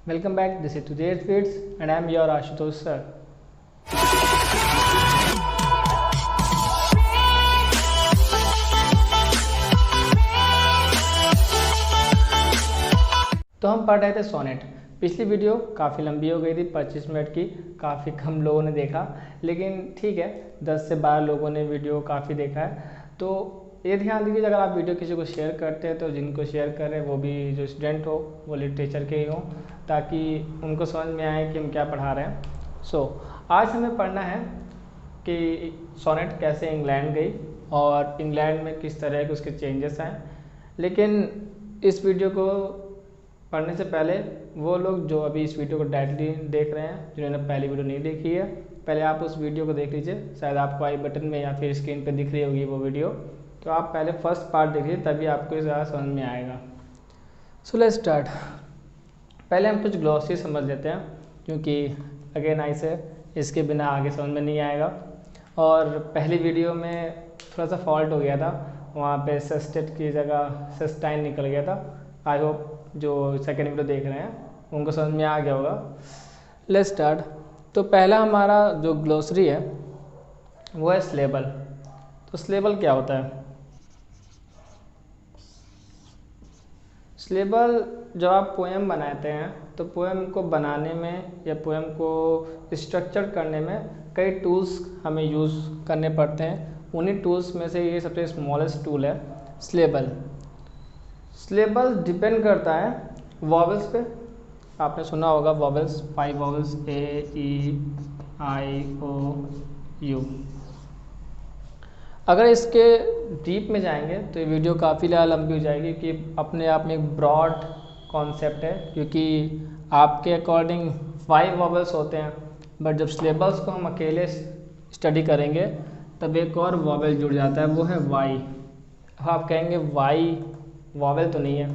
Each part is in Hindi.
Welcome back. This is today's Feeds, and I'm your Ashutosh sir. तो हम पढ़ रहे थे सोनेट। पिछली वीडियो काफ़ी लंबी हो गई थी, 25 मिनट की। काफ़ी कम लोगों ने देखा, लेकिन ठीक है, 10 से 12 लोगों ने वीडियो काफ़ी देखा है। तो ये ध्यान दीजिए, अगर आप वीडियो किसी को शेयर करते हैं तो जिनको शेयर कर रहे हैं वो भी जो स्टूडेंट हो वो लिटरेचर के ही हों, ताकि उनको समझ में आए कि हम क्या पढ़ा रहे हैं। आज हमें पढ़ना है कि सोनेट कैसे इंग्लैंड गई और इंग्लैंड में किस तरह के उसके चेंजेस आए। लेकिन इस वीडियो को पढ़ने से पहले वो लोग जो अभी इस वीडियो को डायरेक्टली देख रहे हैं, जिन्होंने पहली वीडियो नहीं देखी है, पहले आप उस वीडियो को देख लीजिए। शायद आपको आई बटन में या फिर स्क्रीन पे दिख रही होगी वो वीडियो, तो आप पहले फर्स्ट पार्ट देखिए, तभी आपको ज़्यादा समझ में आएगा। So let's start. पहले हम कुछ ग्लॉसी समझ लेते हैं, क्योंकि अगेन आई से इसके बिना आगे समझ में नहीं आएगा। और पहली वीडियो में थोड़ा सा फॉल्ट हो गया था, वहाँ पे सस्टेट की जगह सस्टाइन निकल गया था। आई होप जो सेकेंड वीडियो देख रहे हैं उनको समझ में आ गया होगा। Let's start. तो पहला हमारा जो ग्लोसरी है वो है स्लेबल। तो स्लेबल क्या होता है? स्लेबल जब आप पोएम बनाते हैं तो पोएम को बनाने में या पोएम को स्ट्रक्चर करने में कई टूल्स हमें यूज़ करने पड़ते हैं। उन्हीं टूल्स में से ये सबसे स्मॉलेस्ट टूल है स्लेबल। स्लेबल डिपेंड करता है वॉवेल्स पे। आपने सुना होगा vowels, 5 vowels A E I O U. अगर इसके डीप में जाएंगे तो ये वीडियो काफ़ी लंबी हो जाएगी, कि अपने आप में एक ब्रॉड कॉन्सेप्ट है, क्योंकि आपके अकॉर्डिंग 5 वॉवेल्स होते हैं, बट जब सिलेबस को हम अकेले स्टडी करेंगे तब एक और वॉवेल जुड़ जाता है, वो है वाई। अब आप कहेंगे वाई वॉवेल तो नहीं है,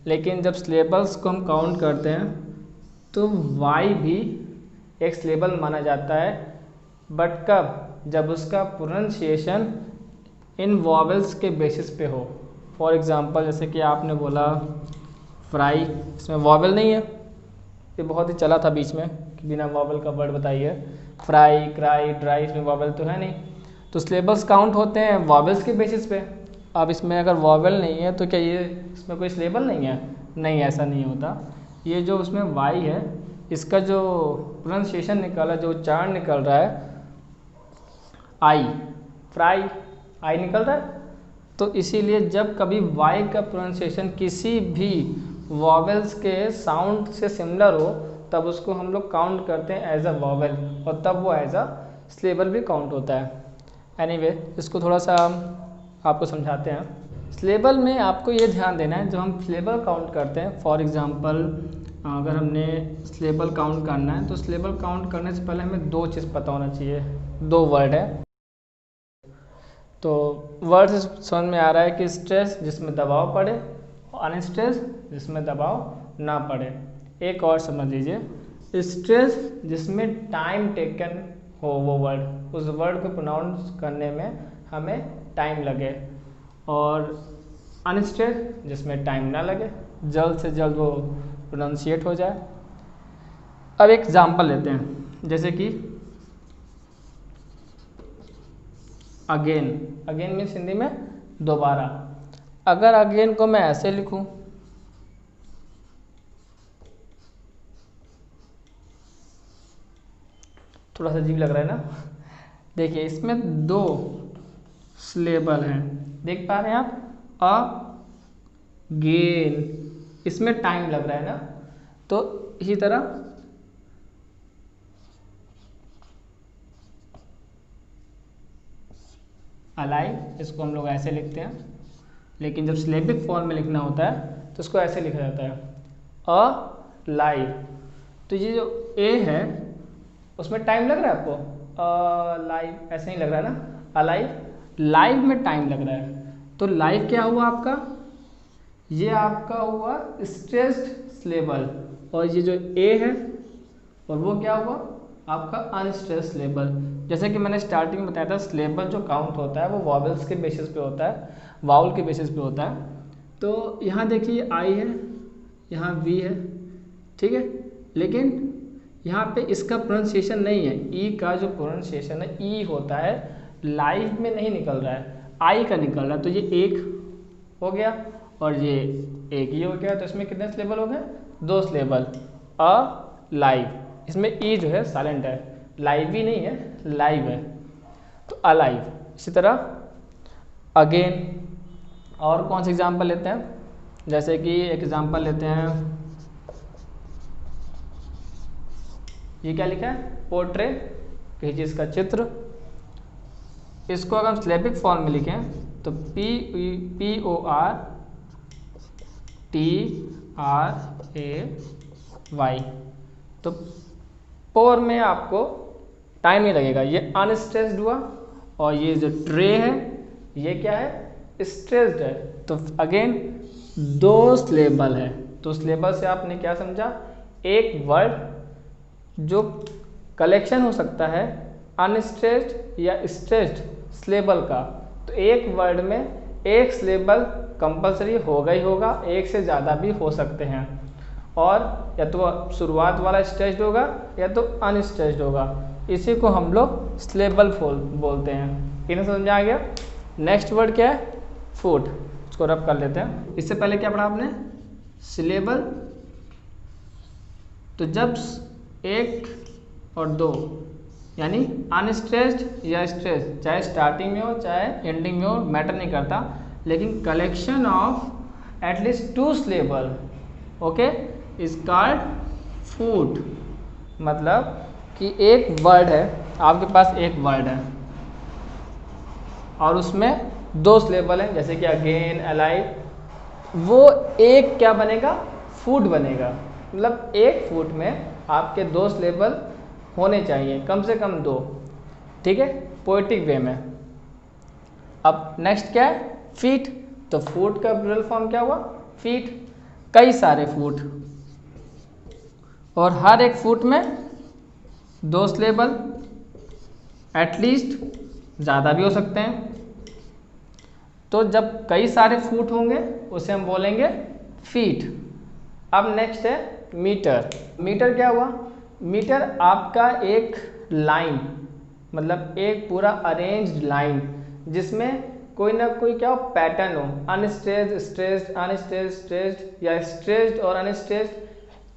लेकिन जब सिलेबल्स को हम काउंट करते हैं तो वाई भी एक सिलेबल माना जाता है, बट कब? जब उसका प्रोनाउंसिएशन इन वॉवेल्स के बेसिस पे हो। फॉर एग्जांपल, जैसे कि आपने बोला फ्राई, इसमें वॉवेल नहीं है। ये बहुत ही चला था बीच में कि बिना वॉवेल का वर्ड बताइए। फ्राई, क्राई, ड्राई, इसमें वॉवेल तो है नहीं। तो सिलेबल्स काउंट होते हैं वॉवेल्स के बेसिस पे। अब इसमें अगर वॉवेल नहीं है तो क्या ये इसमें कोई सिलेबल नहीं है? नहीं, ऐसा नहीं होता। ये जो उसमें वाई है, इसका जो प्रोनाउंसिएशन निकला, जो उच्चारण निकल रहा है आई, फ्राई, आई निकल रहा है। तो इसीलिए जब कभी वाई का प्रोनाउंसिएशन किसी भी वॉवेल्स के साउंड से सिमिलर हो, तब उसको हम लोग काउंट करते हैं एज अ वॉवेल, और तब वो एज अ सिलेबल भी काउंट होता है। एनीवे, इसको थोड़ा सा आपको समझाते हैं। सिलेबल में आपको ये ध्यान देना है, जब हम सिलेबल काउंट करते हैं, फॉर एग्जांपल अगर हमने सिलेबल काउंट करना है तो सिलेबल काउंट करने से पहले हमें 2 चीज़ पता होना चाहिए। 2 वर्ड है। तो वर्ड से समझ में आ रहा है कि स्ट्रेस जिसमें दबाव पड़े, और अनस्ट्रेस जिसमें दबाव ना पड़े। एक और समझ लीजिए, स्ट्रेस जिसमें टाइम टेकन हो वो वर्ड, उस वर्ड को प्रोनाउंस करने में हमें टाइम लगे, और अनस्ट्रेस जिसमें टाइम ना लगे, जल्द से जल्द वो प्रोनाउंसिएट हो जाए। अब एक एग्जांपल लेते हैं, जैसे कि अगेन। अगेन मीन्स हिंदी में दोबारा। अगर अगेन को मैं ऐसे लिखूं, थोड़ा सा अजीब लग रहा है ना। देखिए, इसमें 2 सिलेबल हैं, देख पा रहे हैं आप? अगेन, इसमें टाइम लग रहा है ना। तो इसी तरह अलाइव, इसको हम लोग ऐसे लिखते हैं, लेकिन जब सिलेबिक फॉर्म में लिखना होता है तो इसको ऐसे लिखा जाता है, अ लाइव। तो ये जो ए है उसमें टाइम लग रहा है आपको? लाइव ऐसे नहीं लग रहा है ना। अलाइव, लाइव में टाइम लग रहा है। तो लाइव क्या हुआ आपका? ये आपका हुआ स्ट्रेस्ड सिलेबल, और ये जो ए है और वो क्या हुआ आपका अनस्ट्रेस्ड सिलेबल। जैसे कि मैंने स्टार्टिंग में बताया था, सिलेबल जो काउंट होता है वो वॉवेल्स के बेसिस पे होता है, वाउल के बेसिस पे होता है। तो यहाँ देखिए आई है, यहाँ वी है, ठीक है। लेकिन यहाँ पे इसका प्रोनाउंसिएशन नहीं है, ई का जो प्रोनाउंसिएशन है ई होता है, लाइव में नहीं निकल रहा है, आई का निकल रहा है। तो ये एक हो गया और ये एक ही हो गया, तो इसमें कितने स्लेबल हो गए? 2 स्लेबल। अ लाइव, इसमें ई जो है साइलेंट है, लाइव ही नहीं है, लाइव है, तो अलाइव। इसी तरह अगेन, और कौन सा एग्जाम्पल लेते हैं? जैसे कि एग्जाम्पल लेते हैं, ये क्या लिखा है? पोर्ट्रे, किसी चीज़ का चित्र। इसको अगर हम स्लेबिक फॉर्म में लिखें तो PORTRAY, तो पोर में आपको टाइम नहीं लगेगा, ये अनस्ट्रेस्ड हुआ, और ये जो ट्रे है ये क्या है? स्ट्रेस्ड है। तो अगेन 2 स्लेबल है। तो स्लेबल से आपने क्या समझा? एक वर्ड जो कलेक्शन हो सकता है अनस्ट्रेस्ड या स्ट्रेस्ड स्लेबल का, तो एक वर्ड में एक स्लेबल कंपलसरी होगा ही होगा, एक से ज़्यादा भी हो सकते हैं, और या तो शुरुआत वाला स्ट्रेस्ड होगा या तो अनस्ट्रेस्ड होगा। इसी को हम लोग स्लेबल बोलते हैं। इन्हें समझ में आ गया? नेक्स्ट वर्ड क्या है? फूड। इसको रब कर लेते हैं। इससे पहले क्या पढ़ा आपने? सिलेबल। तो जब 1 और 2 यानी अनस्ट्रेस्ड या स्ट्रेस्ड, चाहे स्टार्टिंग में हो चाहे एंडिंग में हो, मैटर नहीं करता, लेकिन collection of at least 2 syllable okay is called foot. मतलब कि एक वर्ड है, आपके पास एक वर्ड है और उसमें 2 स्लेबल हैं, जैसे कि अगेन, अलाइव, वो एक क्या बनेगा? फूड बनेगा। मतलब एक फूड में आपके 2 स्लेबल होने चाहिए, कम से कम 2, ठीक है, पोएटिक वे में। अब नेक्स्ट क्या है? फीट। तो फूड का प्लूरल फॉर्म क्या हुआ? फीट। कई सारे फूड, और हर एक फूड में 2 स्लेबल, एटलीस्ट, ज़्यादा भी हो सकते हैं। तो जब कई सारे फुट होंगे उसे हम बोलेंगे फीट। अब नेक्स्ट है मीटर। मीटर क्या हुआ? मीटर आपका एक लाइन, मतलब एक पूरा अरेंज्ड लाइन जिसमें कोई ना कोई क्या हो? पैटर्न हो, अनस्ट्रेस्ड, स्ट्रेस्ड, अनस्ट्रेस्ड, स्ट्रेस्ड, या स्ट्रेस्ड और अनस्ट्रेस्ड,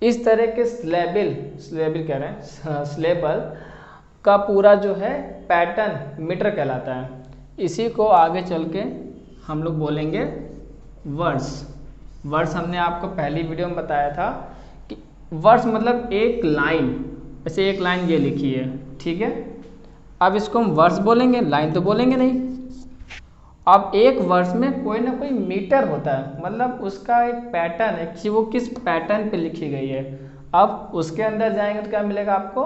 इस तरह के स्लेबल कह रहे हैं, स्लेबल का पूरा जो है पैटर्न मीटर कहलाता है। इसी को आगे चल के हम लोग बोलेंगे वर्ड्स। वर्ड्स हमने आपको पहली वीडियो में बताया था कि वर्ड्स मतलब एक लाइन, ऐसे एक लाइन ये लिखी है, ठीक है। अब इसको हम वर्ड्स बोलेंगे, लाइन तो बोलेंगे नहीं। अब एक वर्ड्स में कोई ना कोई मीटर होता है, मतलब उसका एक पैटर्न है कि वो किस पैटर्न पे लिखी गई है। अब उसके अंदर जाएंगे तो क्या मिलेगा आपको?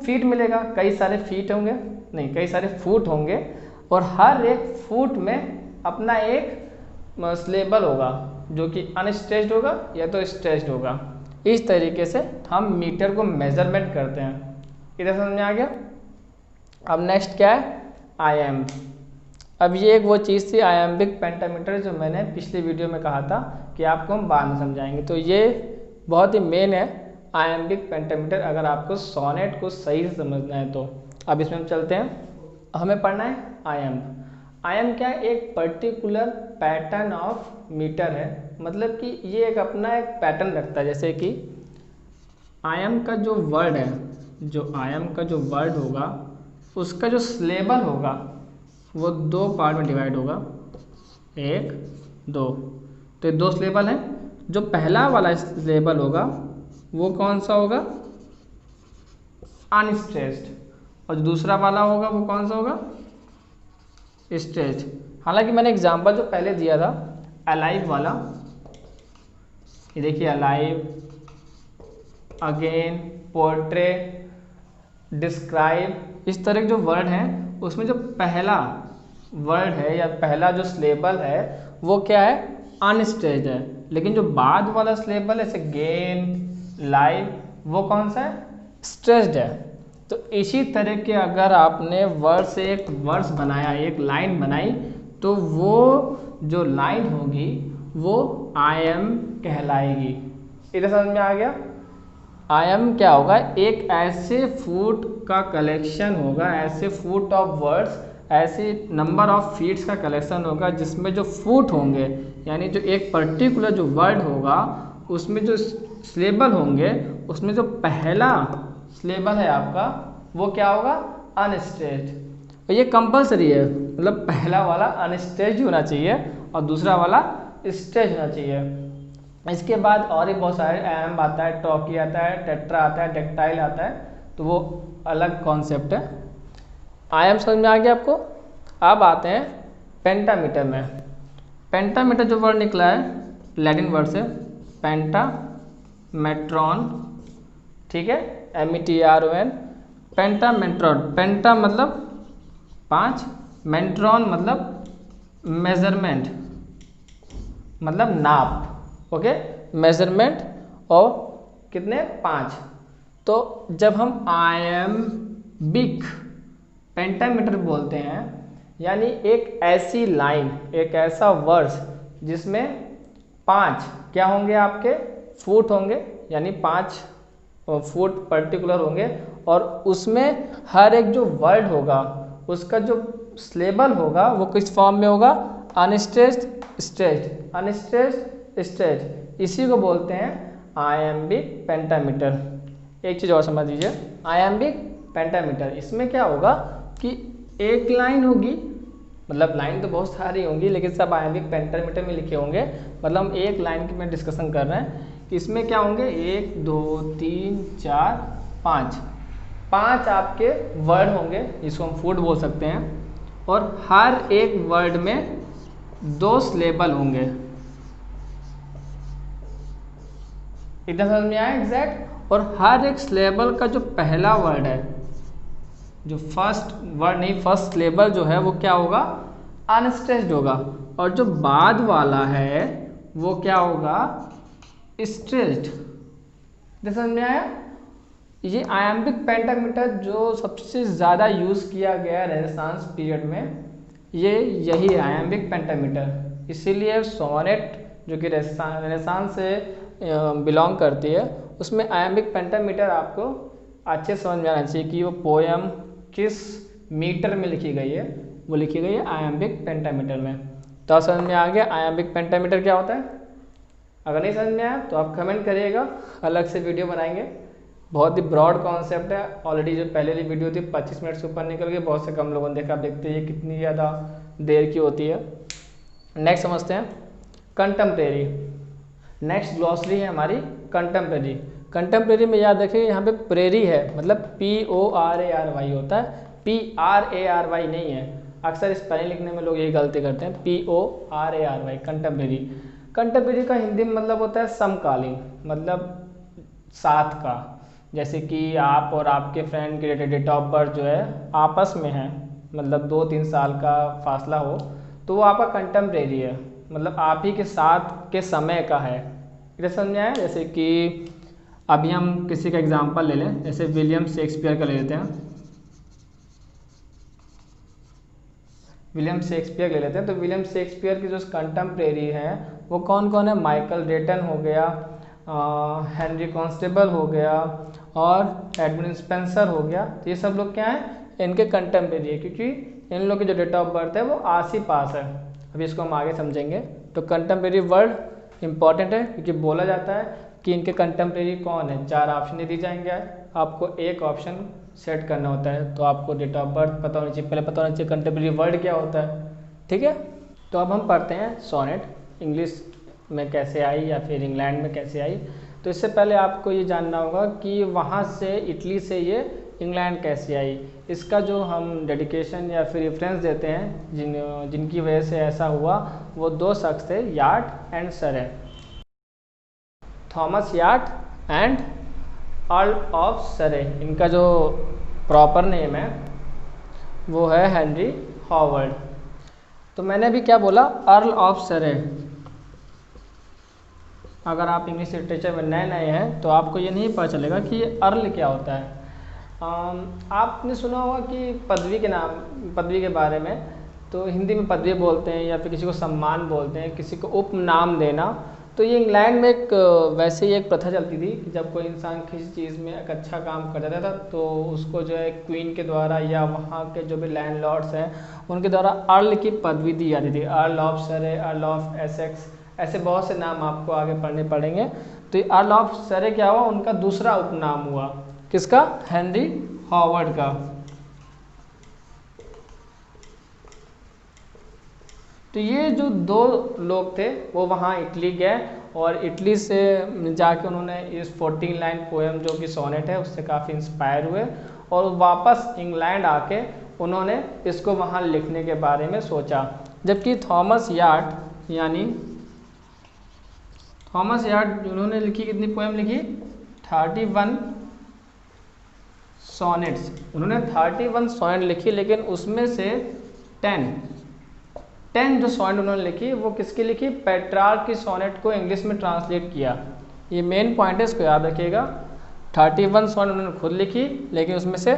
फीट मिलेगा। कई सारे फीट होंगे, नहीं कई सारे फुट होंगे, और हर एक फुट में अपना एक स्लेबल होगा जो कि अनस्ट्रेस्ड होगा या तो स्ट्रेस्ड होगा। इस तरीके से हम मीटर को मेजरमेंट करते हैं। इधर समझ में आ गया? अब नेक्स्ट क्या है? आईएम। अब ये एक वो चीज़ थी आयम्बिक पेंटामीटर, जो मैंने पिछली वीडियो में कहा था कि आपको हम बाद में समझाएंगे। तो ये बहुत ही मेन है आयम्बिक पेंटामीटर, अगर आपको सोनेट को सही से समझना है तो। अब इसमें हम चलते हैं, हमें पढ़ना है आयम। आयम क्या है? एक पर्टिकुलर पैटर्न ऑफ मीटर है, मतलब कि ये एक अपना एक पैटर्न रखता है। जैसे कि आयम का जो वर्ड है, जो आयम का जो वर्ड होगा उसका जो स्लेबल होगा वो 2 पार्ट में डिवाइड होगा, 1, 2। तो 2 स्लेबल हैं। जो पहला वाला स्लेबल होगा वो कौन सा होगा? अनस्ट्रेस्ड। और जो दूसरा वाला होगा वो कौन सा होगा? स्ट्रेस्ड। हालांकि मैंने एग्जांपल जो पहले दिया था अलाइव वाला, ये देखिए अलाइव, अगेन, पोर्ट्रे, डिस्क्राइब, इस तरह के जो वर्ड हैं उसमें जो पहला वर्ड है या पहला जो स्लेबल है वो क्या है? अनस्ट्रेस्ड है। लेकिन जो बाद वाला स्लेबल है जैसे गेन, लाइव, वो कौन सा है? स्ट्रेस्ड है। तो इसी तरह के अगर आपने वर्ड से एक वर्ड्स बनाया, एक लाइन बनाई, तो वो जो लाइन होगी वो आयम कहलाएगी। इधर समझ में आ गया? आयाम क्या होगा, एक ऐसे फुट का कलेक्शन होगा, ऐसे फुट ऑफ वर्ड्स, ऐसे नंबर ऑफ फीट्स का कलेक्शन होगा जिसमें जो फुट होंगे, यानी जो एक पर्टिकुलर जो वर्ड होगा उसमें जो सिलेबल होंगे, उसमें जो पहला सिलेबल है आपका वो क्या होगा, अनस्ट्रेच्ड। और ये कंपलसरी है, मतलब पहला वाला अनस्ट्रेच्ड होना चाहिए और दूसरा वाला स्ट्रेच होना चाहिए। इसके बाद और भी बहुत सारे एम आता है, टॉकी आता है, टेट्रा आता है, टेक्टाइल आता है, तो वो अलग कॉन्सेप्ट है। आयाम समझ में आ गया आपको। अब आते हैं पेंटामीटर में। पेंटामीटर जो वर्ड निकला है लैटिन वर्ड से पेंटा मेट्रॉन, ठीक है, METRON, पेंटामेट्रॉन। पेंटा मतलब 5, मेट्रॉन मतलब मेजरमेंट, मतलब नाप, ओके, मेजरमेंट, और कितने, 5। तो जब हम आयम्बिक पेंटामीटर बोलते हैं, यानी एक ऐसी लाइन, एक ऐसा वर्स जिसमें 5 क्या होंगे, आपके फुट होंगे, यानी 5 फुट पर्टिकुलर होंगे, और उसमें हर एक जो वर्ड होगा उसका जो सिलेबल होगा वो किस फॉर्म में होगा, अनस्ट्रेच्ड, स्ट्रेच्ड, अनस्ट्रेच्ड, स्ट्रेच्ड। इसी को बोलते हैं आयम्बिक पेंटामीटर। एक चीज़ और समझ लीजिए, आयम्बिक पेंटामीटर, इसमें क्या होगा कि एक लाइन होगी, मतलब लाइन तो बहुत सारी होंगी लेकिन सब आयम्बिक पेंटामीटर में लिखे होंगे, मतलब हम एक लाइन की मैं डिस्कशन कर रहे हैं। इसमें क्या होंगे, 1 2 3 4 5 आपके वर्ड होंगे, इसको हम फुट बोल सकते हैं, और हर एक वर्ड में 2 सिलेबल होंगे। इतना समझ में आया एग्जैक्ट। और हर एक सिलेबल का जो पहला वर्ड है, जो फर्स्ट वर्ड नहीं, फर्स्ट सिलेबल जो है वो क्या होगा, अनस्ट्रेच्ड होगा, और जो बाद वाला है वो क्या होगा, स्ट्रेच्ड। समझ में आया। ये आयम्बिक पेंटामीटर जो सबसे ज़्यादा यूज़ किया गया रेनेसांस पीरियड में, ये यही है आयम्बिक पेंटामीटर। इसीलिए सोनेट जो कि रेनेसांस से बिलोंग करती है, उसमें आयम्बिक पेंटामीटर आपको अच्छे समझ में आना चाहिए कि वो पोयम किस मीटर में लिखी गई है, वो लिखी गई है आयम्बिक पेंटामीटर में। तो समझ में आ गया आयम्बिक पेंटामीटर क्या होता है। अगर नहीं समझ में आया तो आप कमेंट करिएगा, अलग से वीडियो बनाएंगे। बहुत ही ब्रॉड कॉन्सेप्ट है, ऑलरेडी जो पहले वाली वीडियो थी 25 मिनट से ऊपर निकल गई, बहुत से कम लोगों ने देखा। आप देखते हैं कितनी ज़्यादा देर की होती है। नेक्स्ट समझते हैं कंटेम्प्रेरी। नेक्स्ट ग्लॉसरी है हमारी कंटेम्प्रेरी। कंटेम्प्रेरी में याद रखिए यहाँ पे प्रेरी है, मतलब PORARY होता है, PRARY नहीं है। अक्सर स्पेलिंग लिखने में लोग यही गलती करते हैं, PORARY कंटेम्प्रेरी। कंटेम्प्रेरी का हिंदी में मतलब होता है समकालीन, मतलब साथ का। जैसे कि आप और आपके फ्रेंड के डेट ऑफ बर्थ जो है आपस में है, मतलब 2-3 साल का फासला हो, तो वो आपका कंटेम्प्रेरी है, मतलब आप ही के साथ के समय का है। इधर समझ में आया। जैसे कि अभी हम किसी का एग्जांपल ले लें, जैसे विलियम शेक्सपियर का ले लेते हैं। विलियम शेक्सपियर ले लेते हैं, तो विलियम शेक्सपियर की जो कंटेम्प्रेरी हैं वो कौन कौन है, माइकल ड्रेटन हो गया, हेनरी कॉन्स्टेबल हो गया, और एडविन स्पेंसर हो गया। तो ये सब लोग क्या हैं, इनके कंटेम्प्रेरी है, क्योंकि इन लोग की जो डेट ऑफ बर्थ है वो आस ही पास है। अभी इसको हम आगे समझेंगे। तो कंटेम्प्रेरी वर्ड इंपॉर्टेंट है, क्योंकि बोला जाता है कि इनके कंटेम्प्रेरी कौन है। 4 ऑप्शन दी जाएंगे, आपको एक ऑप्शन सेट करना होता है। तो आपको डेट ऑफ बर्थ पता होनी चाहिए, पहले पता होना चाहिए कंटेम्प्रेरी वर्ड क्या होता है, ठीक है। तो अब हम पढ़ते हैं सोनेट इंग्लिश में कैसे आई या फिर इंग्लैंड में कैसे आई। तो इससे पहले आपको ये जानना होगा कि वहाँ से इटली से ये इंग्लैंड कैसे आई। इसका जो हम डेडिकेशन या फिर रेफरेंस देते हैं जिनकी वजह से ऐसा हुआ, वो 2 शख्स थे, Wyatt and Surrey. Thomas Wyatt and Earl of Surrey. इनका जो प्रॉपर नेम है वो है हेनरी हॉवर्ड। तो मैंने अभी क्या बोला, अर्ल ऑफ सरे। अगर आप इंग्लिश लिटरेचर में नए नए हैं तो आपको ये नहीं पता चलेगा कि ये अर्ल क्या होता है। आपने सुना होगा कि पदवी के नाम, पदवी के बारे में, तो हिंदी में पदवी बोलते हैं या फिर किसी को सम्मान बोलते हैं, किसी को उपनाम देना। तो ये इंग्लैंड में एक वैसे ही एक प्रथा चलती थी कि जब कोई इंसान किसी चीज़ में एक अच्छा काम कर जाता था तो उसको जो है क्वीन के द्वारा या वहाँ के जो भी लैंडलॉर्ड्स हैं उनके द्वारा अर्ल की पदवी दी जाती थी। अर्ल ऑफ सरे, अर्ल ऑफ एसेक्स, ऐसे बहुत से नाम आपको आगे पढ़ने पड़ेंगे। तो ये अर्ल ऑफ सरे क्या हुआ, उनका दूसरा उपनाम हुआ, किसका, हेनरी हॉवर्ड का। तो ये जो दो लोग थे वो वहाँ इटली गए और इटली से जाके उन्होंने इस 14 लाइन पोएम जो कि सोनेट है उससे काफ़ी इंस्पायर हुए और वापस इंग्लैंड आके उन्होंने इसको वहाँ लिखने के बारे में सोचा। जबकि थॉमस यार्ड उन्होंने लिखी, कितनी पोएम लिखी, 31 सोनेट्स। उन्होंने 31 सोनेट लिखी, लेकिन उसमें से 10 जो सोनेट उन्होंने लिखी वो किसकी लिखी, पेट्रार्क की सोनेट को इंग्लिश में ट्रांसलेट किया। ये मेन पॉइंट है, इसको याद रखिएगा। 31 सोनेट उन्होंने खुद लिखी, लेकिन उसमें से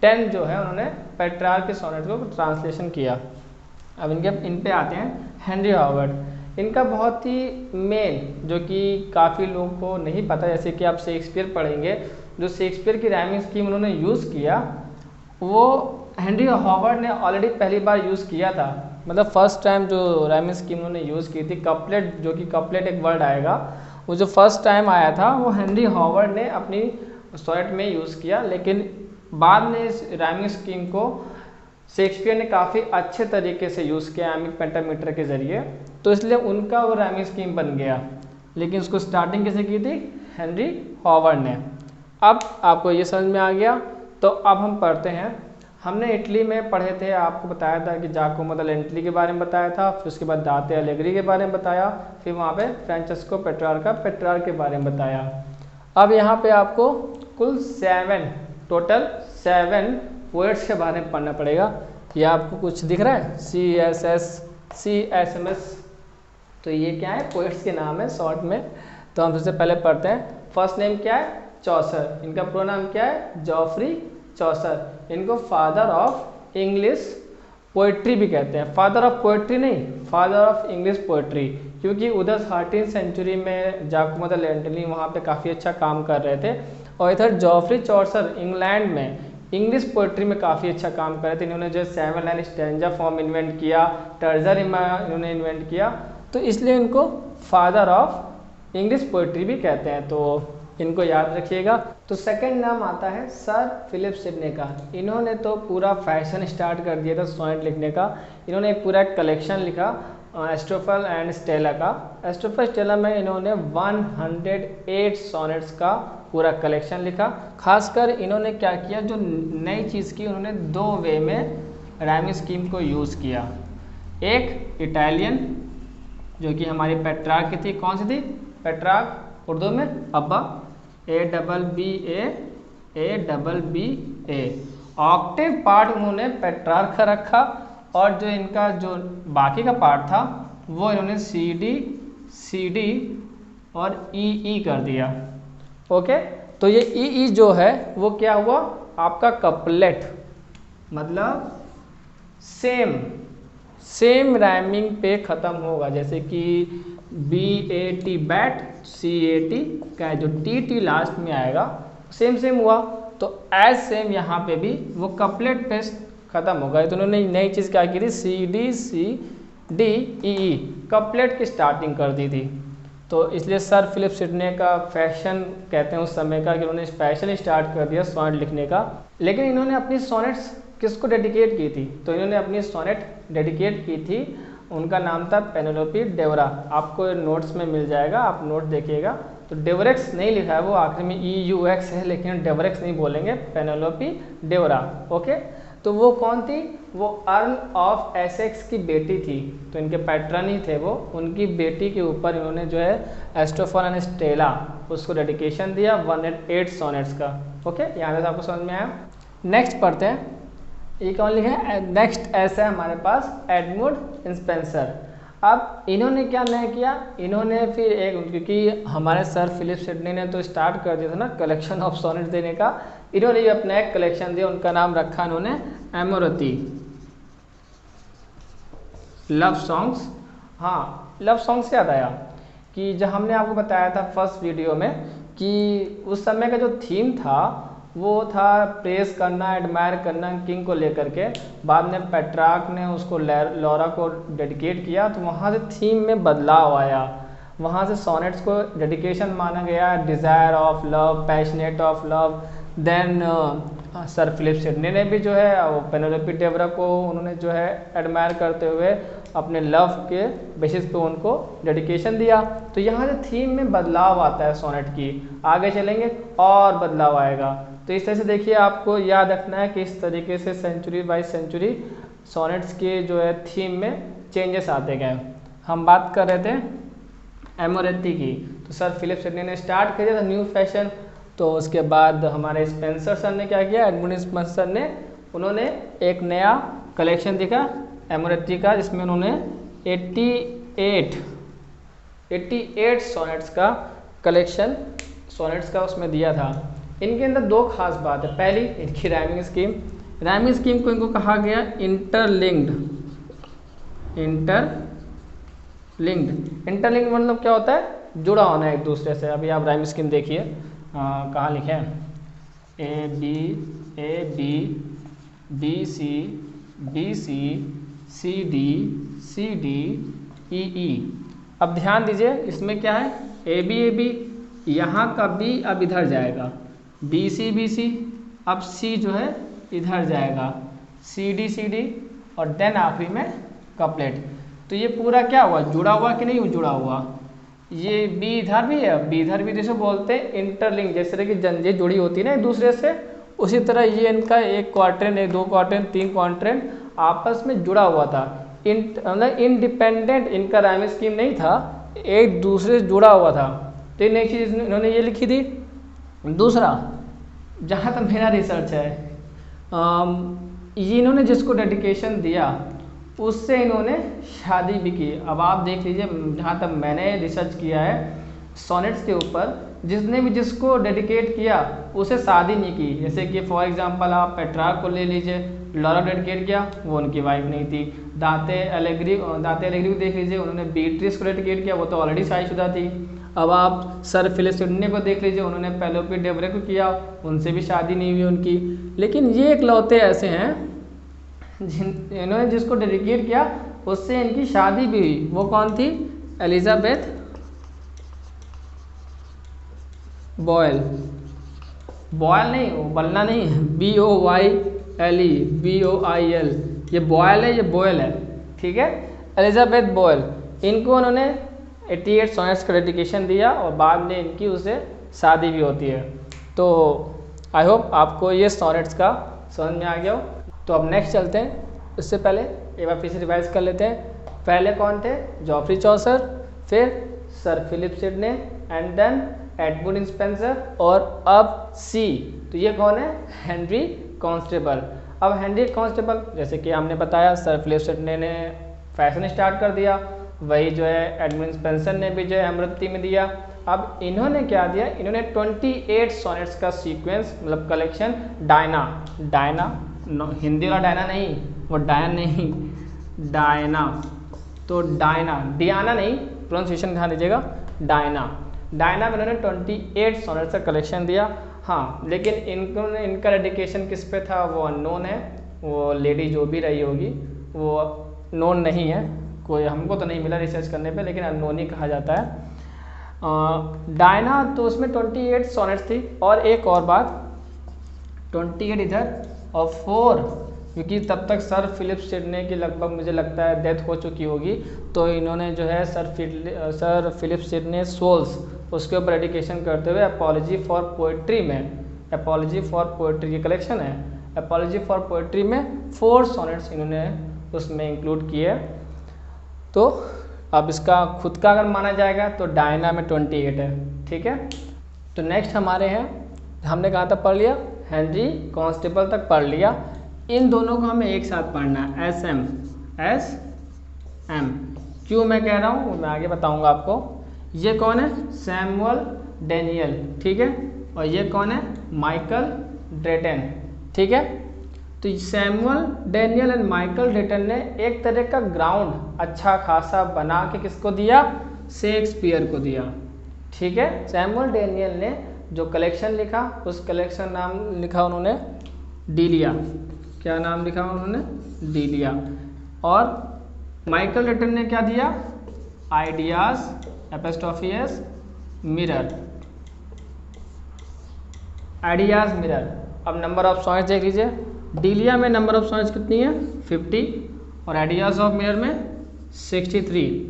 10 जो है उन्होंने पेट्रार्क की सोनेट को ट्रांसलेशन किया। अब इन पे आते हैं, हेनरी हॉवर्ड। इनका बहुत ही मेन, जो कि काफ़ी लोगों को नहीं पता, जैसे कि आप शेक्सपियर पढ़ेंगे, जो शेक्सपियर की राइमिंग स्कीम उन्होंने यूज़ किया वो हेनरी हॉवर्ड ने ऑलरेडी पहली बार यूज़ किया था। मतलब फर्स्ट टाइम जो राइमिंग स्कीम उन्होंने यूज़ की थी, कपलेट, जो कि कपलेट एक वर्ड आएगा, वो जो फर्स्ट टाइम आया था वो हेनरी हॉवर्ड ने अपनी सोनेट में यूज़ किया। लेकिन बाद में इस राइमिंग स्कीम को शेक्सपियर ने काफ़ी अच्छे तरीके से यूज़ किया आयमिक पेंटामीटर के ज़रिए, तो इसलिए उनका वो राइमिंग स्कीम बन गया। लेकिन उसको स्टार्टिंग कैसे की थी, हेनरी हॉवर्ड ने। अब आपको ये समझ में आ गया। तो अब हम पढ़ते हैं। हमने इटली में पढ़े थे, आपको बताया था कि जाकोमो दा लेंटली के बारे में बताया था, फिर उसके बाद दाते अलेग्री के बारे में बताया, फिर वहाँ पे फ्रांचेस्को पेट्रार्क के बारे में बताया। अब यहाँ पे आपको कुल 7 पोएट्स के बारे में पढ़ना पड़ेगा। ये आपको कुछ दिख रहा है, CSS, तो ये क्या है, पोएट्स के नाम है शॉर्ट में। तो हम सबसे पहले पढ़ते हैं। फर्स्ट नेम क्या है, चौसर। इनका पूरा नाम क्या है, जॉफ्री चौसर। इनको फादर ऑफ इंग्लिश पोइट्री भी कहते हैं। फादर ऑफ पोइट्री नहीं, फादर ऑफ इंग्लिश पोइट्री, क्योंकि उधर 13वीं सेंचुरी में जाकोमो दा लेंटली वहाँ पे काफ़ी अच्छा काम कर रहे थे, और इधर जॉफ्री चौसर इंग्लैंड में इंग्लिश पोइट्री में काफ़ी अच्छा काम कर रहे थे। इन्होंने जो 7 लाइन स्टैंजा फॉर्म इन्वेंट किया, टर्जा रिमा इन्होंने इन्वेंट किया, तो इसलिए इनको फादर ऑफ इंग्लिश पोइट्री भी कहते हैं। तो इनको याद रखिएगा। तो सेकंड नाम आता है सर फिलिप सिडने का। इन्होंने तो पूरा फैशन स्टार्ट कर दिया था सोनेट लिखने का। इन्होंने एक पूरा कलेक्शन लिखा एस्ट्रोफल एंड स्टेला का। एस्ट्रोफल स्टेला में इन्होंने 108 सोनेट्स का पूरा कलेक्शन लिखा। खासकर इन्होंने क्या किया, जो नई चीज़ की, उन्होंने 2 वे में राइमिंग स्कीम को यूज़ किया। एक इटालियन, जो कि हमारी पेट्रार्क की थी, कौन सी थी, पेट्रार्क, उर्दू में अब्बा, ABBA। ऑक्टेव पार्ट उन्होंने पेट्रार्क का रखा, और जो इनका जो बाकी का पार्ट था वो इन्होंने CD और EE कर दिया। ओके, तो ये EE जो है वो क्या हुआ, आपका कपलेट, मतलब सेम राइमिंग पे ख़त्म होगा। जैसे कि BAT बैट, CAT का जो TT लास्ट में आएगा, सेम हुआ। तो एज सेम यहाँ पे भी वो कपलेट पे ख़त्म होगा। तो उन्होंने नई चीज़ क्या की थी, CDE कपलेट की स्टार्टिंग कर दी थी। तो इसलिए सर फिलिप सिडने का फैशन कहते हैं उस समय का, कि उन्होंने फैशन स्टार्ट कर दिया सोनेट लिखने का। लेकिन इन्होंने अपनी सोनेट्स किसको डेडिकेट की थी, तो इन्होंने अपनी सोनेट डेडिकेट की थी, उनका नाम था पेनेलोपी डेवरा। आपको नोट्स में मिल जाएगा, आप नोट देखिएगा। तो डेवरेक्स नहीं लिखा है, वो आखिर में EUX है, लेकिन डेवरेक्स नहीं बोलेंगे, पेनेलोपी डेवरा। ओके, तो वो कौन थी, वो अर्ल ऑफ एसेक्स की बेटी थी। तो इनके पैट्रन ही थे वो, उनकी बेटी के ऊपर इन्होंने जो है एस्ट्रोफल एंड स्टेला उसको डेडिकेशन दिया 108 सोनेट्स का। ओके, यहाँ से आपको समझ में आया। नेक्स्ट पढ़ते हैं, ये कौन लिखा है, नेक्स्ट ऐसा है हमारे पास एडमंड स्पेंसर। अब इन्होंने क्या नहीं किया, इन्होंने फिर एक, क्योंकि हमारे सर फिलिप सिडनी ने तो स्टार्ट कर दिया था ना कलेक्शन ऑफ सोनेट देने का, इन्होंने भी अपना एक कलेक्शन दिया, उनका नाम रखा इन्होंने एमोरती, लव सॉन्ग्स। हाँ, लव सॉन्ग्स याद आया कि जब हमने आपको बताया था फर्स्ट वीडियो में कि उस समय का जो थीम था वो था प्रेस करना, एडमायर करना किंग को लेकर के। बाद में पेट्रार्क ने उसको लौरा को डेडिकेट किया, तो वहाँ से थीम में बदलाव आया। वहाँ से सोनेट्स को डेडिकेशन माना गया, desire of love, passionate of love. Then sir Philip Sidney ने भी जो है वो पेनेलोपी डेवरा को उन्होंने जो है एडमायर करते हुए अपने लव के बेसिस पे उनको डेडिकेशन दिया। तो यहाँ से थीम में बदलाव आता है सोनेट की, आगे चलेंगे और बदलाव आएगा। तो इस तरह से देखिए आपको याद रखना है कि इस तरीके से सेंचुरी बाई सेंचुरी सोनेट्स के जो है थीम में चेंजेस आते गए। हम बात कर रहे थे एमोरेtti की, तो सर फिलिप सिडनी ने स्टार्ट किया था न्यू फैशन। तो उसके बाद हमारे स्पेंसर सर ने क्या किया, एडमंड स्पेंसर ने उन्होंने एक नया कलेक्शन दिखा एमोरेtti का, जिसमें उन्होंने 88 सोनेट्स का कलेक्शन सोनेट्स का उसमें दिया था। इनके अंदर दो खास बात है। पहली इनकी राइमिंग स्कीम को इनको कहा गया इंटरलिंक्ड मतलब क्या होता है, जुड़ा होना एक दूसरे से। अभी आप राइमिंग स्कीम देखिए कहाँ लिखे हैं, A B B C C D E. अब ध्यान दीजिए इसमें क्या है, ए बी यहाँ का बी अब इधर जाएगा, बी सी अब सी जो है इधर जाएगा, सी डी और देन आखिरी में कपलेट। तो ये पूरा क्या हुआ, जुड़ा हुआ कि नहीं जुड़ा हुआ। ये बी इधर भी है, बी इधर भी, जिसे बोलते हैं इंटरलिंक। जैसे तरह की जंजीर जुड़ी होती है ना एक दूसरे से, उसी तरह ये इनका एक क्वाड्रेंट, एक दो क्वाड्रेंट, तीन क्वाड्रेंट आपस में जुड़ा हुआ था। मतलब इंडिपेंडेंट इनका राइमिंग स्कीम नहीं था, एक दूसरे से जुड़ा हुआ था। तो ये नई चीज़ इन्होंने ये लिखी थी। दूसरा, जहाँ तक मेरा रिसर्च है, ये इन्होंने जिसको डेडिकेशन दिया उससे इन्होंने शादी भी की। अब आप देख लीजिए, जहाँ तक मैंने रिसर्च किया है सोनेट्स के ऊपर, जिसने भी जिसको डेडिकेट किया उसे शादी नहीं की। जैसे कि फॉर एग्जांपल आप पेट्रार्क को ले लीजिए, लौरा डेडिकेट किया, वो उनकी वाइफ नहीं थी। दाते एलेग्री को देख लीजिए, उन्होंने बीट्रिस को डेडिकेट किया, वो तो ऑलरेडी शादीशुदा थी। अब आप सर फिलिप सिडनी को देख लीजिए, उन्होंने पेनेलोपी डेवरे को किया, उनसे भी शादी नहीं हुई उनकी। लेकिन ये इकलौते ऐसे हैं इन्होंने जिसको डेडिकेट किया उससे इनकी शादी भी हुई। वो कौन थी, एलिजाबेथ बॉयल नहीं, बलना नहीं, BOYLE ये बॉयल है, ये बोयल है, ठीक है, एलिजाबेथ बॉयल। इनको उन्होंने 88 सोनेट्स का डेडिकेशन दिया और बाद में इनकी उसे शादी भी होती है। तो आई होप आपको ये सोनेट्स का समझ में आ गया हो। तो अब नेक्स्ट चलते हैं, उससे पहले एक बार फिर से रिवाइज कर लेते हैं। पहले कौन थे, जॉफ्री चौसर, फिर sir Philip Sidney and then Edmund Spenser, और अब सी। तो ये कौन है, हेनरी कॉन्स्टेबल। अब हेनरी कॉन्स्टेबल, जैसे कि हमने बताया, सर फिलिप सिडनी ने फैशन स्टार्ट कर दिया, वही जो है एडमंड स्पेंसर ने भी जो है एमोरेtti में दिया। अब इन्होंने क्या दिया, इन्होंने 28 सोनेट्स का सीक्वेंस मतलब कलेक्शन डायना हिंदी वाला डायना नहीं, वो डायन नहीं, डायना। तो डियाना नहीं, प्रोनाउंसिएशन ध्यान दीजिएगा, डायना में उन्होंने 28 सोनेट्स का कलेक्शन दिया। हाँ, लेकिन इनका डेडिकेशन किस पे था वो अननोन है। वो लेडी जो भी रही होगी वो नोन नहीं है, कोई हमको तो नहीं मिला रिसर्च करने पे, लेकिन अननोन ही कहा जाता है। डायना तो उसमें 28 सोनेट्स थी। और एक और बात, 28 इधर और 4, क्योंकि तब तक सर फिलिप सिडनी की लगभग मुझे लगता है डेथ हो चुकी होगी, तो इन्होंने जो है सर फिलिप सिडनी सोल्स उसके ऊपर डेडिकेशन करते हुए अपॉलजी फॉर पोइट्री की कलेक्शन है, अपॉलजी फॉर पोइट्री में 4 सोनेट्स इन्होंने उसमें इंक्लूड किए। तो अब इसका खुद का अगर माना जाएगा तो डायना में 28 है, ठीक है। तो नेक्स्ट हमारे हैं, हमने कहा था पढ़ लिया, हेनरी कॉन्स्टेबल तक पढ़ लिया। इन दोनों को हमें एक साथ पढ़ना है, SM। क्यों मैं कह रहा हूँ मैं आगे बताऊँगा आपको। ये कौन है, सैमुअल डेनियल, ठीक है, और ये कौन है, माइकल ड्रेटन, ठीक है। तो सैमुअल डेनियल एंड माइकल ड्रेटन ने एक तरह का ग्राउंड अच्छा खासा बना के किसको दिया, शेक्सपियर को दिया। ठीक है, सैमुअल डेनियल ने जो कलेक्शन लिखा उस कलेक्शन नाम लिखा उन्होंने डीलिया। क्या नाम लिखा उन्होंने? डीलिया। और माइकल लेटन ने क्या दिया? Ideas apostrophe S mirror, ideas mirror. अब नंबर ऑफ सॉनेट्स देख लीजिए, डीलिया में नंबर ऑफ सॉनेट्स कितनी है? 50 और आइडियाज ऑफ मिरर में 63।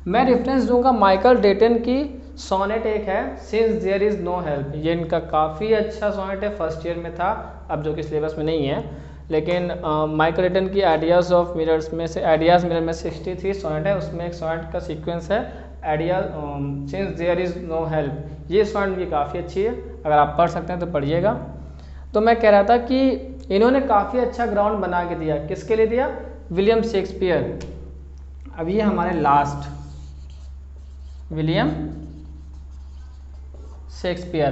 मैं रेफरेंस दूंगा माइकल डेटन की सोनेट एक है since there is no help. ये इनका काफ़ी अच्छा सोनेट है, फर्स्ट ईयर में था, अब जो कि सिलेबस में नहीं है। लेकिन माइकल डेटन की आइडियाज़ ऑफ मिरर्स में से आइडियाज़ मिरर में 63 सोनेट है, उसमें एक सोनेट का सीक्वेंस है idea since there is no help. ये सोनेट भी काफ़ी अच्छी है, अगर आप पढ़ सकते हैं तो पढ़िएगा। तो मैं कह रहा था कि इन्होंने काफ़ी अच्छा ग्राउंड बना के दिया। किसके लिए दिया? William Shakespeare. अब ये हमारे लास्ट विलियम शेक्सपियर,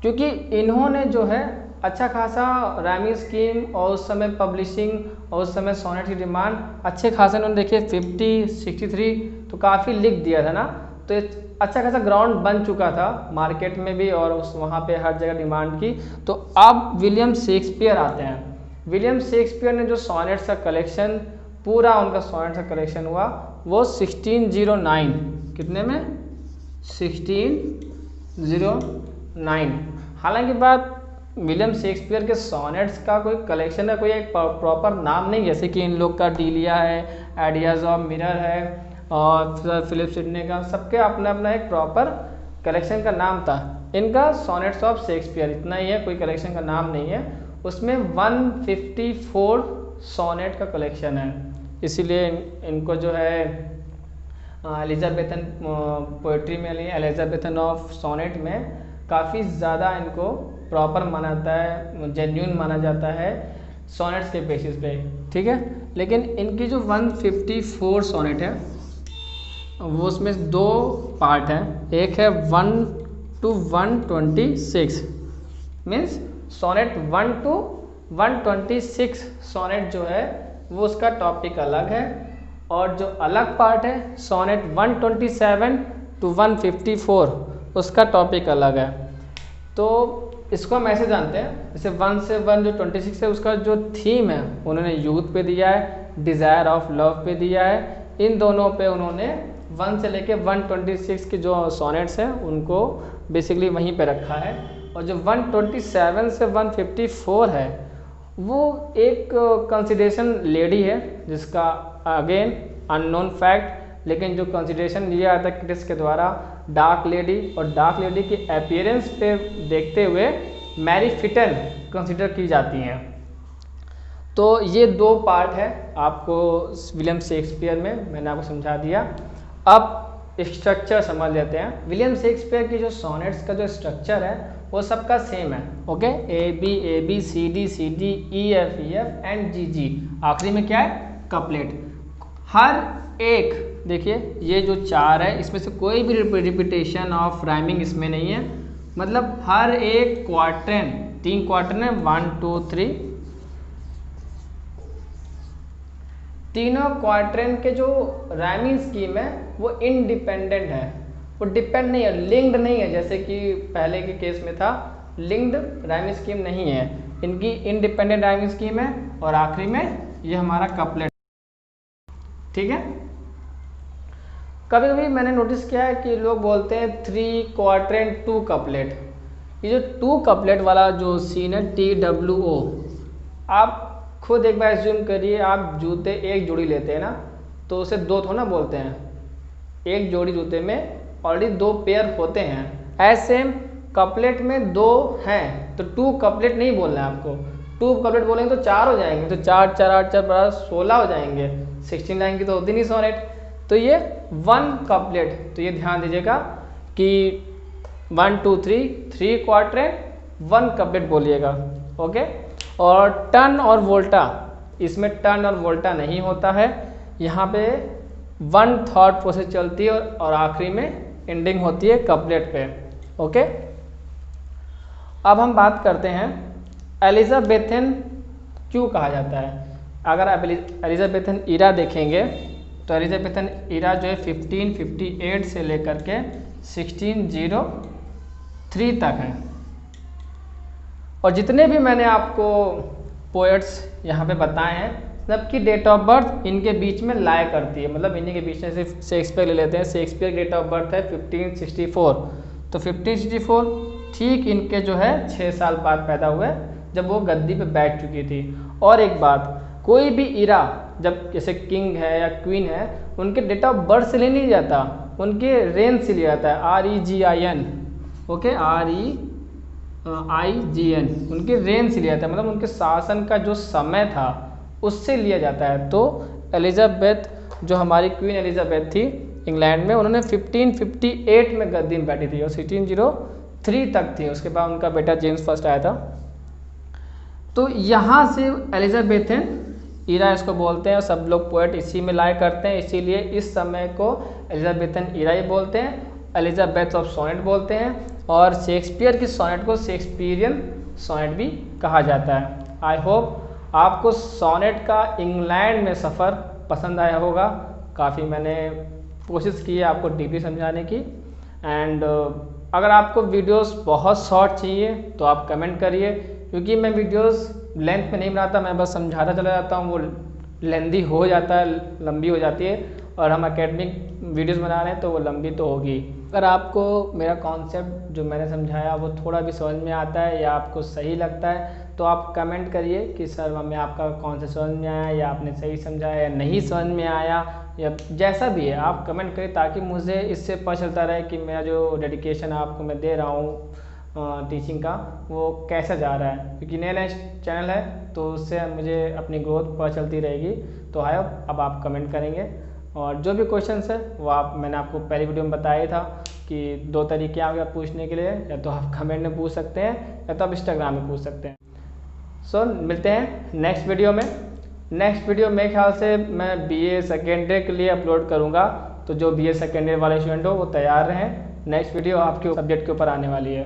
क्योंकि इन्होंने जो है अच्छा खासा राइमिंग स्कीम और उस समय पब्लिशिंग और उस समय सोनेट की डिमांड अच्छे खासे इन्होंने देखिए 50, 63 तो काफ़ी लिख दिया था ना। तो अच्छा खासा ग्राउंड बन चुका था मार्केट में भी और उस वहाँ पे हर जगह डिमांड की। तो अब विलियम शेक्सपियर आते हैं। विलियम शेक्सपियर ने जो सोनेट्स का कलेक्शन, पूरा उनका सोनेट्स का कलेक्शन हुआ वो 1609, कितने में? 1609। हालांकि बात विलियम शेक्सपियर के सोनेट्स का कोई कलेक्शन का कोई एक प्रॉपर नाम नहीं, जैसे कि इन लोग का डीलिया है, आइडियाज ऑफ मिरर है और फिलिप सिडने का, सबके अपना अपना एक प्रॉपर कलेक्शन का नाम था। इनका सोनेट्स ऑफ शेक्सपियर इतना ही है, कोई कलेक्शन का नाम नहीं है। उसमें 154 सोनेट का कलेक्शन है, इसीलिए इनको जो है एलिजाबेथन पोएट्री में, एलिजाबेथन ऑफ सोनेट में काफ़ी ज़्यादा इनको प्रॉपर माना जाता है, जेन्युइन माना जाता है सोनेट्स के बेसिस पे। ठीक है, लेकिन इनकी जो 154 सोनेट है वो उसमें दो पार्ट हैं। एक है 1 to 126, means sonnet 1 to 126 sonnet जो है वो उसका टॉपिक अलग है, और जो अलग पार्ट है सोनेट 127 to 154 उसका टॉपिक अलग है। तो इसको हम ऐसे जानते हैं, जैसे 1 से 1 जो 26 है उसका जो थीम है उन्होंने यूथ पे दिया है, डिज़ायर ऑफ लव पे दिया है। इन दोनों पे उन्होंने 1 से लेके 126 के जो सोनेट्स हैं उनको बेसिकली वहीं पे रखा है। और जो 127 से 154 है वो एक कंसिडरेशन लेडी है जिसका अगेन अननोन फैक्ट, लेकिन जो कंसिडरेशन लिया जाता है क्रिटिक्स के द्वारा डार्क लेडी, और डार्क लेडी के अपीयरेंस पे देखते हुए मैरी फिटन कंसिडर की जाती हैं। तो ये दो पार्ट है आपको विलियम शेक्सपियर में, मैंने आपको समझा दिया। अब स्ट्रक्चर समझ लेते हैं। विलियम शेक्सपियर की जो सोनेट्स का जो स्ट्रक्चर है वो सबका सेम है, okay. A B C D E F and G. आखिरी में क्या है? कपलेट। हर एक देखिए ये जो 4 है इसमें से कोई भी रिपीटेशन ऑफ राइमिंग इसमें नहीं है, मतलब हर एक क्वार्टरन, 3 क्वार्टरन है, 1 2 3, तीनों क्वार्टरन के जो राइमिंग स्कीम है वो इंडिपेंडेंट है, वो डिपेंड नहीं है, लिंक्ड नहीं है, जैसे कि पहले के केस में था लिंक्ड राइमिंग स्कीम नहीं है, इनकी इंडिपेंडेंट राइमिंग स्कीम है। और आखिरी में ये हमारा कपलेट। ठीक है, कभी कभी मैंने नोटिस किया है कि लोग बोलते हैं 3 क्वार्टरन 2 कपलेट। ये जो 2 कपलेट वाला जो सीन है TWO, आप खुद एक बार एज्यूम करिए, आप जूते एक जोड़ी लेते हैं ना तो उसे 2 थोड़ा ना बोलते हैं, एक जोड़ी जूते में ऑलरेडी 2 पेयर होते हैं। ऐसे कपलेट में 2 हैं तो 2 कपलेट नहीं बोलना है आपको, 2 कपलेट बोलेंगे तो 4 हो जाएंगे, तो 4 4 8 4 16 हो जाएंगे, 16 लाइन की तो होती नहीं सोनेट। तो ये 1 कपलेट, तो ये ध्यान दीजिएगा कि 1 2 3 क्वार्टरन 1 कपलेट बोलिएगा, ओके। और टर्न और वोल्टा, इसमें टर्न और वोल्टा नहीं होता है, यहाँ पे 1 थॉट प्रोसेस चलती है और आखिरी में एंडिंग होती है कपलेट पे, ओके। अब हम बात करते हैं एलिजाबेथन क्यों कहा जाता है। अगर आप एलिजाबेथन इरा देखेंगे तो एलिजाबेथन इरा जो है 1558 से लेकर के 1603 तक है। और जितने भी मैंने आपको पोएट्स यहाँ पे बताए हैं, सबकी डेट ऑफ बर्थ इनके बीच में लाया करती है, मतलब इन्हीं के बीच में सिर्फ शेक्सपियर ले लेते हैं। शेक्सपियर की डेट ऑफ बर्थ है 1564, तो 1564 ठीक इनके जो है 6 साल बाद पैदा हुए, जब वो गद्दी पे बैठ चुकी थी। और एक बात, कोई भी इरा जब जैसे किंग है या क्वीन है, उनके डेट ऑफ बर्थ से ले नहीं जाता, उनके रेन से लिया जाता है, REGIN, ओके, REIGN, उनके रेन से लिया जाता है, मतलब उनके शासन का जो समय था उससे लिया जाता है। तो एलिजाबेथ जो हमारी क्वीन एलिजाबेथ थी इंग्लैंड में, उन्होंने 1558 में गद्दी में बैठी थी और 1603 तक थी। उसके बाद उनका बेटा जेम्स फर्स्ट आया था। तो यहाँ से एलिजाबेथन इरा इसको बोलते हैं और सब लोग पोएट इसी में लाया करते हैं, इसीलिए इस समय को एलिजाबेथन इरा ही बोलते हैं, एलिजाबेथ ऑफ सोनेट बोलते हैं। और शेक्सपियर की सोनेट को शेक्सपियरियन सोनेट भी कहा जाता है। आई होप आपको सोनेट का इंग्लैंड में सफ़र पसंद आया होगा। काफ़ी मैंने कोशिश की है आपको डीपली समझाने की। एंड अगर आपको वीडियोस बहुत शॉर्ट चाहिए तो आप कमेंट करिए, क्योंकि मैं वीडियोस लेंथ में नहीं बनाता, मैं बस समझाता चला जाता हूँ, वो लेंदी हो जाता है, लंबी हो जाती है। और हम एकेडमिक वीडियोस बना रहे हैं तो वो लंबी तो होगी। अगर आपको मेरा कॉन्सेप्ट जो मैंने समझाया वो थोड़ा भी समझ में आता है या आपको सही लगता है, तो आप कमेंट करिए कि सर हमें आपका कौन सा समझ में आया, या आपने सही समझाया या नहीं समझ में आया, या जैसा भी है आप कमेंट करिए, ताकि मुझे इससे पता चलता रहे कि मेरा जो डेडिकेशन आपको मैं दे रहा हूँ टीचिंग का वो कैसा जा रहा है। क्योंकि नया चैनल है तो उससे मुझे अपनी ग्रोथ पता चलती रहेगी। तो आई होप अब आप कमेंट करेंगे। और जो भी क्वेश्चंस है वो मैंने आपको पहली वीडियो में बताया था कि 2 तरीके आ गए पूछने के लिए, या तो आप कमेंट में पूछ सकते हैं या तो आप इंस्टाग्राम में पूछ सकते हैं। सो मिलते हैं नेक्स्ट वीडियो में। नेक्स्ट वीडियो मेरे ख्याल से मैं BA सेकेंड ईयर के लिए अपलोड करूँगा, तो जो BA सेकेंड ईयर वाले स्टूडेंट हो वो तैयार रहें। नेक्स्ट वीडियो आपके सब्जेक्ट के ऊपर आने वाली है।